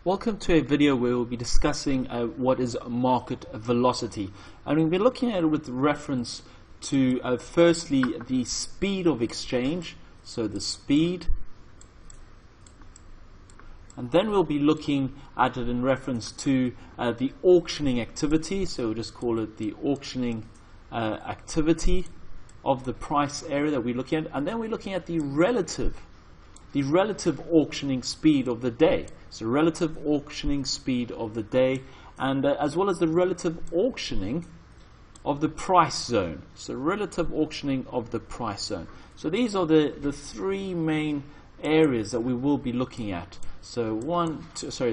Welcome to a video where we'll be discussing what is market velocity, and we'll be looking at it with reference to firstly the speed of exchange, so the speed, and then we'll be looking at it in reference to the auctioning activity, so we'll just call it the auctioning activity of the price area that we're looking at, and then we're looking at the relative auctioning speed of the day. So relative auctioning speed of the day, and as well as the relative auctioning of the price zone. So relative auctioning of the price zone. So these are the three main areas that we will be looking at. So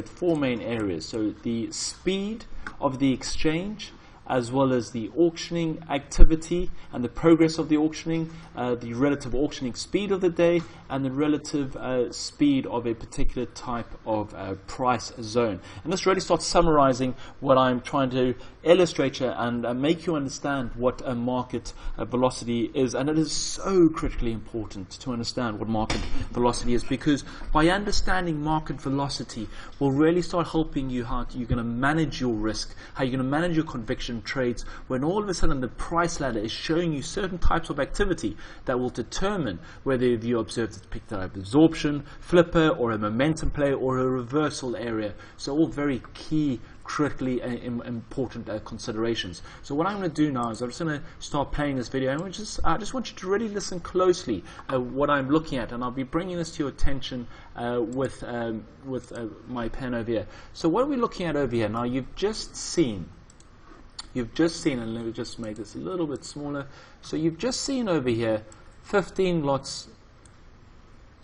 four main areas. So the speed of the exchange, as well as the auctioning activity and the progress of the auctioning, the relative auctioning speed of the day, and the relative speed of a particular type of price zone. And this really starts summarizing what I'm trying to illustrate here and make you understand what a market velocity is. And it is so critically important to understand what market velocity is, because by understanding market velocity will really start helping you how you're going to manage your risk, how you're going to manage your conviction trades when all of a sudden the price ladder is showing you certain types of activity that will determine whether you observe this picked up absorption, flipper, or a momentum play, or a reversal area. So all very key, critically important considerations. So what I'm going to do now is I'm just going to start playing this video, and I just want you to really listen closely at what I'm looking at, and I'll be bringing this to your attention with my pen over here. So what are we looking at over here? Now you've just seen, and let me just make this a little bit smaller. So you've just seen over here 15 lots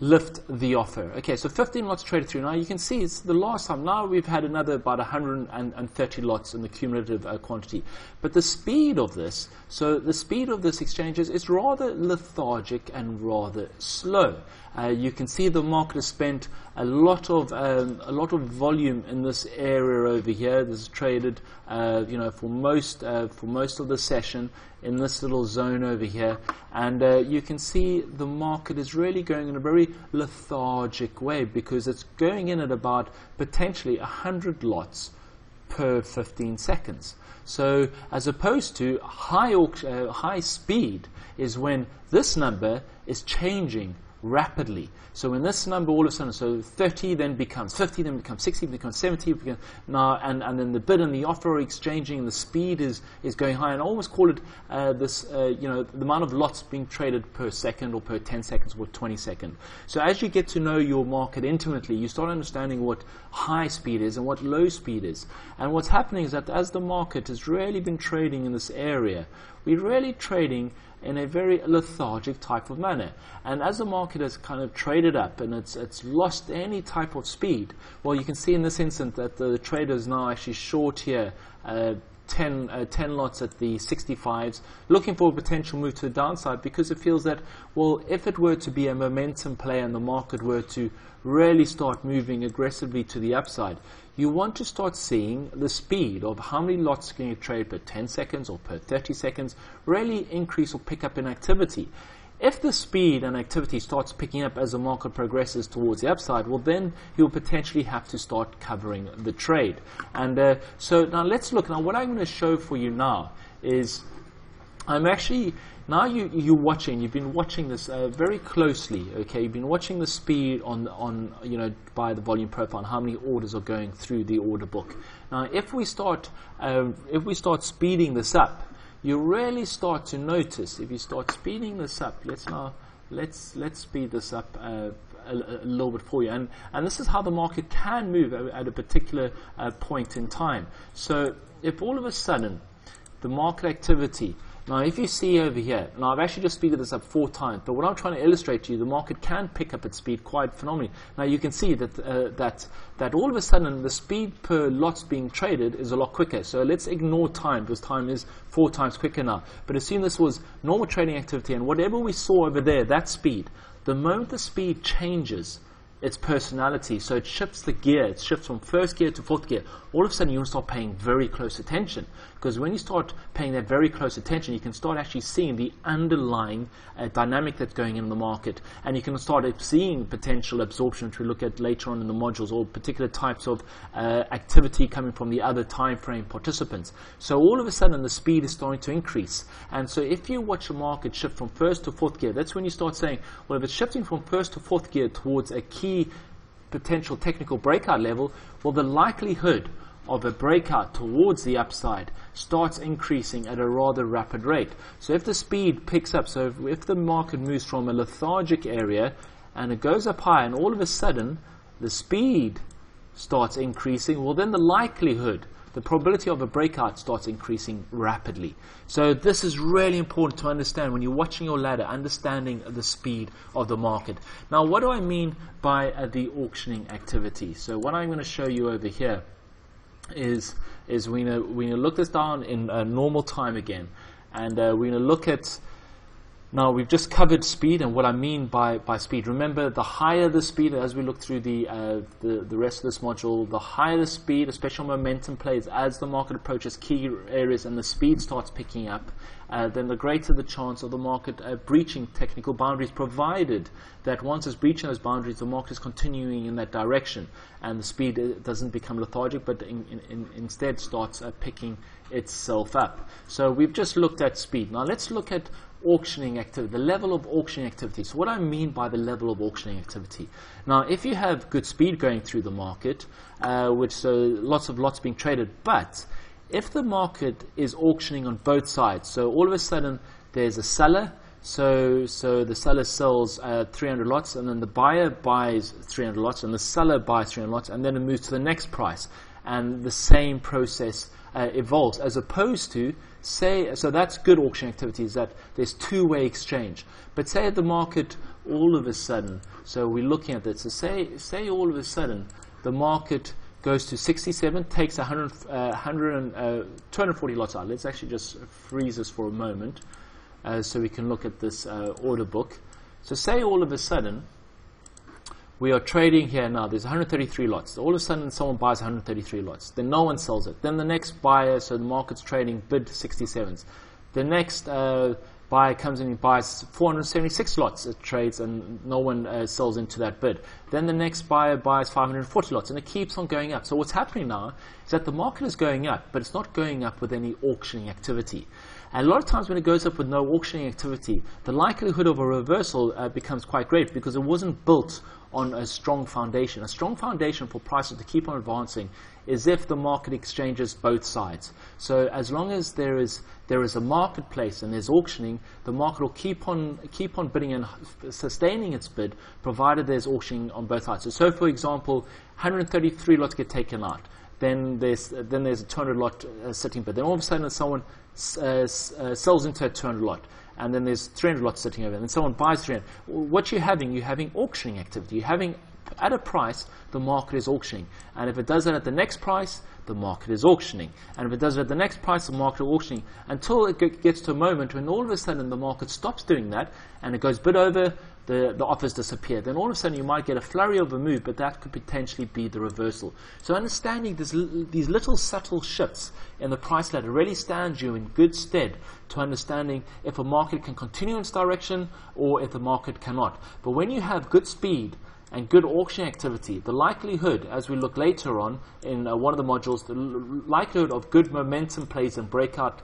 lift the offer. Okay, so 15 lots traded through. Now you can see it's the last time. Now we've had another about 130 lots in the cumulative quantity. But the speed of this, exchange is rather lethargic and rather slow. You can see the market has spent a lot of volume in this area over here. This is traded, for most of the session in this little zone over here, and you can see the market is really going in a very lethargic way, because it's going in at about potentially 100 lots per 15 seconds. So as opposed to high speed is when this number is changing rapidly. So when this number all of a sudden, so 30 then becomes 50, then becomes 60, becomes 70, now, and then the bid and the offer are exchanging, and the speed is going high, and I almost call it the amount of lots being traded per second, or per 10 seconds, or 20 seconds. So as you get to know your market intimately, you start understanding what high speed is and what low speed is. And what's happening is that as the market has really been trading in this area, we're really trading in a very lethargic type of manner. And as the market has kind of traded up and it's lost any type of speed, well, you can see in this instant that the trader is now actually short here, 10 lots at the 65s, looking for a potential move to the downside, because it feels that, well, if it were to be a momentum play and the market were to really start moving aggressively to the upside, you want to start seeing the speed of how many lots can you trade per 10 seconds or per 30 seconds really increase or pick up in activity. If the speed and activity starts picking up as the market progresses towards the upside, well, then you'll potentially have to start covering the trade. And so now let's look. Now what I'm going to show for you now is you've been watching this very closly. Okay, you've been watching the speed on by the volume profile and how many orders are going through the order book. Now if we start speeding this up, you really start to notice, if you start speeding this up, let's speed this up a little bit for you, and this is how the market can move at a particular point in time. So if all of a sudden the market activity, now if you see over here, now I've actually just speeded this up 4 times, but what I'm trying to illustrate to you, the market can pick up its speed quite phenomenally. Now you can see that that all of a sudden the speed per lots being traded is a lot quicker. So let's ignore time, because time is 4 times quicker now. But assume this was normal trading activity, and whatever we saw over there, that speed, the moment the speed changes, its personality. So it shifts the gear. It shifts from first gear to fourth gear. All of a sudden, you want to start paying very close attention, because when you start paying that very close attention, you can start actually seeing the underlying dynamic that's going in the market, and you can start seeing potential absorption, which we look at later on in the modules, or particular types of activity coming from the other time frame participants. So all of a sudden, the speed is starting to increase. And so if you watch a market shift from first to fourth gear, that's when you start saying, well, if it's shifting from first to fourth gear towards a key potential technical breakout level, well, the likelihood of a breakout towards the upside starts increasing at a rather rapid rate. So if the speed picks up, so if the market moves from a lethargic area and it goes up high, and all of a sudden the speed starts increasing, well, then the likelihood, the probability of a breakout starts increasing rapidly. So this is really important to understand when you're watching your ladder, understanding the speed of the market. Now, what do I mean by the auctioning activity? So what I'm going to show you over here is we're going to look this down in normal time again, and we're going to look at. Now, we've just covered speed, and what I mean by speed. Remember, the higher the speed, as we look through the rest of this module, the higher the speed, especially on momentum plays, as the market approaches key areas and the speed starts picking up, then the greater the chance of the market breaching technical boundaries, provided that once it's breaching those boundaries, the market is continuing in that direction, and the speed doesn't become lethargic, but instead starts picking itself up. So we've just looked at speed. Now let's look at auctioning activity, the level of auctioning activity. So what I mean by the level of auctioning activity. Now, if you have good speed going through the market, lots of lots being traded, but if the market is auctioning on both sides, so all of a sudden there's a seller, so the seller sells 300 lots, and then the buyer buys 300 lots, and the seller buys 300 lots, and then it moves to the next price, and the same process evolves, as opposed to so that's good auction activity, is that there's two-way exchange. But say at the market all of a sudden, so we're looking at that, so say all of a sudden the market goes to 67, takes 240 lots out. Let's actually just freeze this for a moment so we can look at this order book. So say all of a sudden we are trading here now, there's 133 lots. All of a sudden someone buys 133 lots. Then no one sells it. Then the next buyer, so the market's trading bid 67s. The next buyer comes in and buys 476 lots. It trades and no one sells into that bid. Then the next buyer buys 540 lots, and it keeps on going up. So what's happening now is that the market is going up, but it's not going up with any auctioning activity. And a lot of times when it goes up with no auctioning activity, the likelihood of a reversal becomes quite great, because it wasn't built on a strong foundation. A strong foundation for prices to keep on advancing is if the market exchanges both sides. So as long as there is a marketplace and there's auctioning, the market will keep on bidding and sustaining its bid, provided there's auctioning on both sides. So for example, 133 lots get taken out. Then there's a 200 lot sitting bid. Then all of a sudden someone sells into a 200 lot. And then there's 300 lots sitting over, and then someone buys 300. What you're having auctioning activity. You're having, at a price, the market is auctioning. And if it does that at the next price, the market is auctioning. And if it does it at the next price, the market is auctioning. Until it gets to a moment when all of a sudden the market stops doing that, and it goes bid over, the offers disappear. Then all of a sudden you might get a flurry of a move, but that could potentially be the reversal. So understanding these little subtle shifts in the price ladder really stands you in good stead to understanding if a market can continue in its direction or if the market cannot. But when you have good speed and good auction activity, the likelihood, as we look later on in one of the modules, the likelihood of good momentum plays and breakout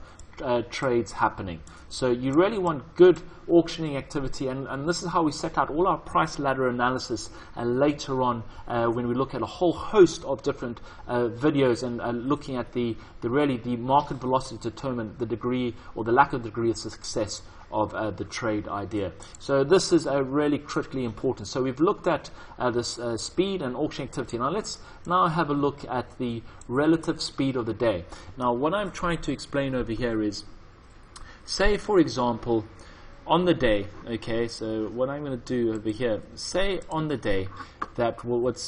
trades happening. So you really want good auctioning activity, and this is how we set out all our price ladder analysis later on when we look at a whole host of different videos and looking at the market velocity to determine the degree or the lack of degree of success of the trade idea. So this is really critically important. So we've looked at this speed and auction activity. Now let's have a look at the relative speed of the day. Now what I'm trying to explain over here is, say for example, on the day, okay, so what I'm going to do over here, say on the day that what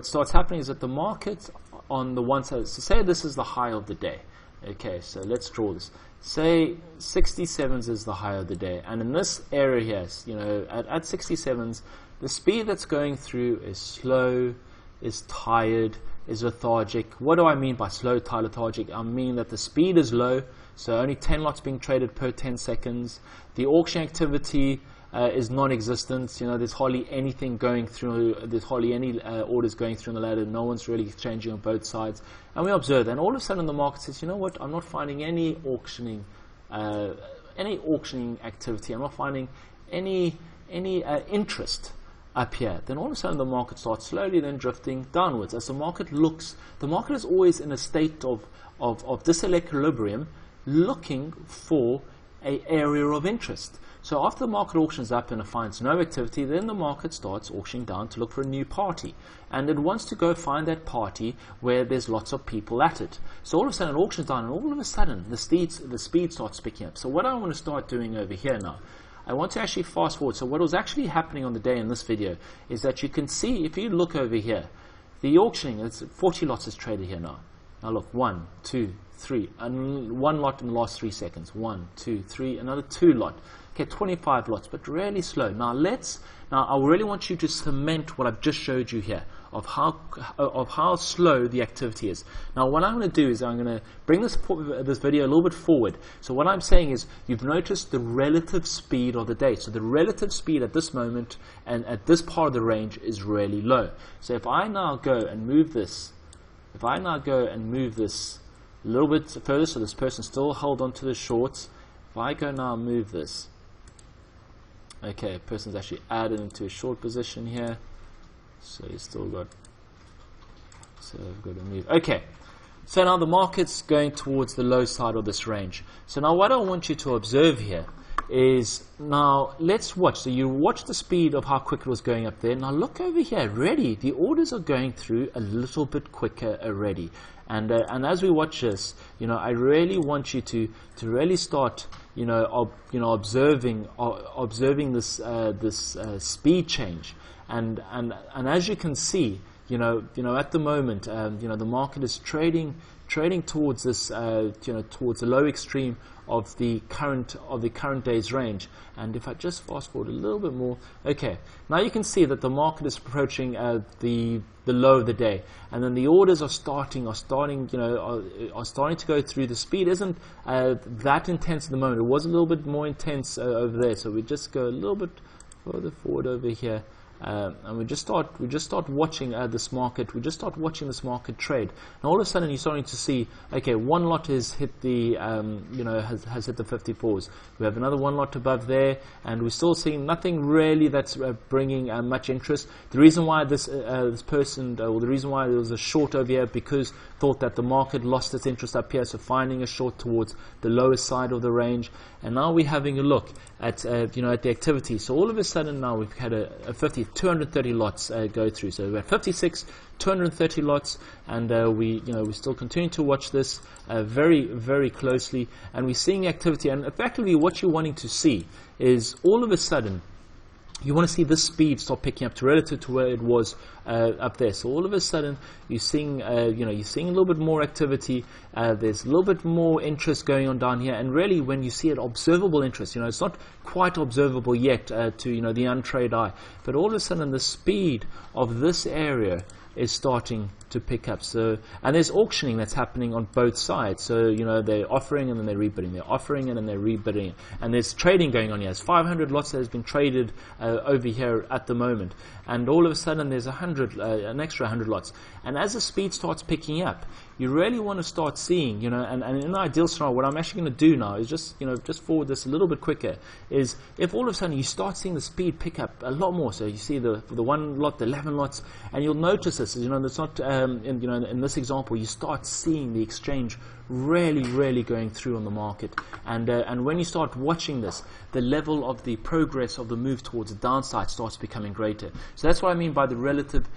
starts happening is that the market on the one side, so say this is the high of the day, okay, so let's draw this. Say 67s is the high of the day, and in this area here, you know, at 67s, The speed that's going through is slow, is tired, is lethargic. What do I mean by slow, tired, lethargic? I mean that the speed is low, so only 10 lots being traded per 10 seconds. The auction activity is non-existent. There's hardly anything going through. There's hardly any orders going through on the ladder. No one's really exchanging on both sides. And we observe that. And all of a sudden, the market says, "You know what? I'm not finding any auctioning activity. I'm not finding any interest up here." Then all of a sudden, the market starts slowly then drifting downwards. As the market is always in a state of disequilibrium, looking for an area of interest. So after the market auctions up and it finds no activity, then the market starts auctioning down to look for a new party. And it wants to go find that party where there's lots of people at it. So all of a sudden it auctions down, and all of a sudden the speed starts picking up. So what I want to start doing over here now, I want to actually fast forward. So what was actually happening on the day in this video is that you can see, if you look over here, the auctioning, it's 40 lots is traded here now. Now look, 1, 2, 3, and 1 lot in the last 3 seconds. 1, 2, 3, another 2 lot. Okay, 25 lots, but really slow. Now I really want you to cement what I've just showed you here of how slow the activity is. Now what I'm going to do is I'm going to bring this video a little bit forward. So what I'm saying is, you've noticed the relative speed of the day. So the relative speed at this moment and at this part of the range is really low. So if I now go and move this, a little bit further, so this person still hold on to the shorts. If I go now and move this, okay, a person's actually added into a short position here, so he's still got, so I've got to move. Okay, so now the market's going towards the low side of this range. So now what I want you to observe here is, now let's watch. So you watch the speed of how quick it was going up there. Now look over here, already the orders are going through a little bit quicker already. And as we watch this, I really want you to really start, observing this speed change. And as you can see, at the moment, the market is trading towards this, towards the low extreme of the current day's range. And if I just fast forward a little bit more, okay, now you can see that the market is approaching the low of the day, and then the orders are starting to go through. The speed isn't that intense at the moment. It was a little bit more intense over there. So we just go a little bit further forward over here. And we just start watching this market. We just start watching this market trade. And all of a sudden, you're starting to see, okay, 1 lot has hit the, has hit the 54s. We have another 1 lot above there, and we're still seeing nothing really that's bringing much interest. The reason why this person, or the reason why there was a short over here, because thought that the market lost its interest up here, so finding a short towards the lowest side of the range. And now we're having a look at at the activity. So all of a sudden now we've had a 230 lots go through. So we're at 56, 230 lots, and we still continue to watch this very, very closely, and we're seeing activity. And effectively, what you're wanting to see is, all of a sudden, you want to see this speed start picking up to relative to where it was up there. So all of a sudden, you're seeing a little bit more activity. There's a little bit more interest going on down here. And really, when you see it, observable interest, it's not quite observable yet to the untrained eye. But all of a sudden, the speed of this area is starting to pick up. So, and there's auctioning that's happening on both sides. So they're offering and then they're rebidding. They're offering and then they're rebidding. And there's trading going on here. There's 500 lots that has been traded over here at the moment. And all of a sudden there's an extra 100 lots. And as the speed starts picking up, you really want to start seeing, and in an ideal scenario, what I'm actually going to do now is just forward this a little bit quicker, is if all of a sudden you start seeing the speed pick up a lot more. So you see the 1 lot, the 11 lots, and you'll notice this, it's not, in this example, you start seeing the exchange really going through on the market. And when you start watching this, the level of the progress of the move towards the downside starts becoming greater. So that's what I mean by the relative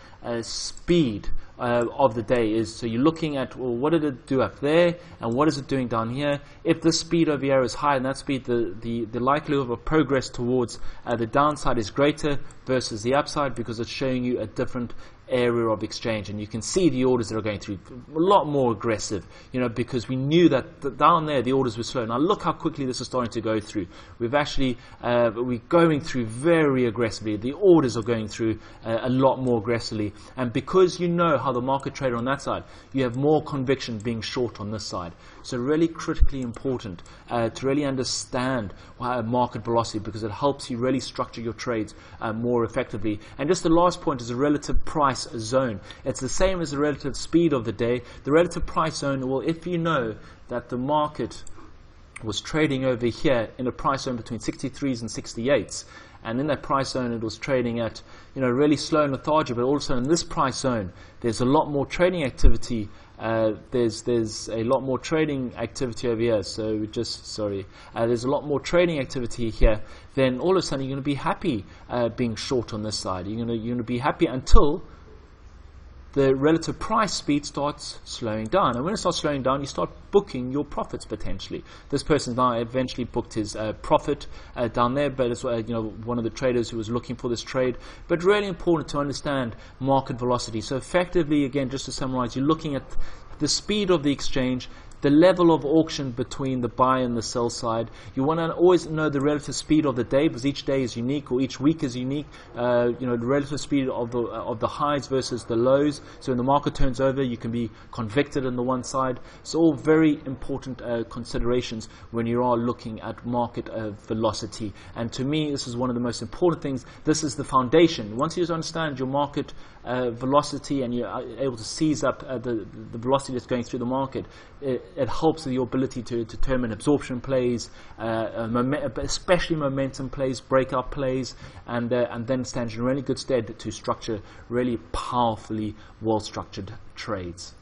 speed of the day is. So you're looking at, well, what did it do up there, and what is it doing down here? If the speed over here is higher than that speed, the likelihood of progress towards the downside is greater versus the upside, because it's showing you a different area of exchange, and you can see the orders that are going through a lot more aggressive, because we knew that down there the orders were slow. Now look how quickly this is starting to go through. We've actually we're going through very aggressively. The orders are going through a lot more aggressively, and because you know how the market traded on that side, you have more conviction being short on this side. So really critically important to really understand market velocity, because it helps you really structure your trades more effectively. And just the last point is a relative price zone. It's the same as the relative speed of the day. The relative price zone, well, if you know that the market was trading over here in a price zone between 63s and 68s, and in that price zone it was trading at really slow and lethargic, but also in this price zone there's a lot more trading activity. There's a lot more trading activity over here. So there's a lot more trading activity here. Then all of a sudden you're going to be happy being short on this side. You're going to be happy until the relative price speed starts slowing down. And when it starts slowing down, you start booking your profits potentially. This person's now eventually booked his profit down there, but it's one of the traders who was looking for this trade. But really important to understand market velocity. So effectively, again, just to summarize, you're looking at the speed of the exchange, the level of auction between the buy and the sell side. You want to always know the relative speed of the day, because each day is unique, or each week is unique. The relative speed of the highs versus the lows. So when the market turns over, you can be convicted on the one side. So all very important considerations when you are looking at market velocity. And to me, this is one of the most important things. This is the foundation. Once you understand your market velocity and you're able to seize up the velocity that's going through the market, it helps with your ability to determine absorption plays, especially momentum plays, breakout plays, and then stands in really good stead to structure really powerfully well-structured trades.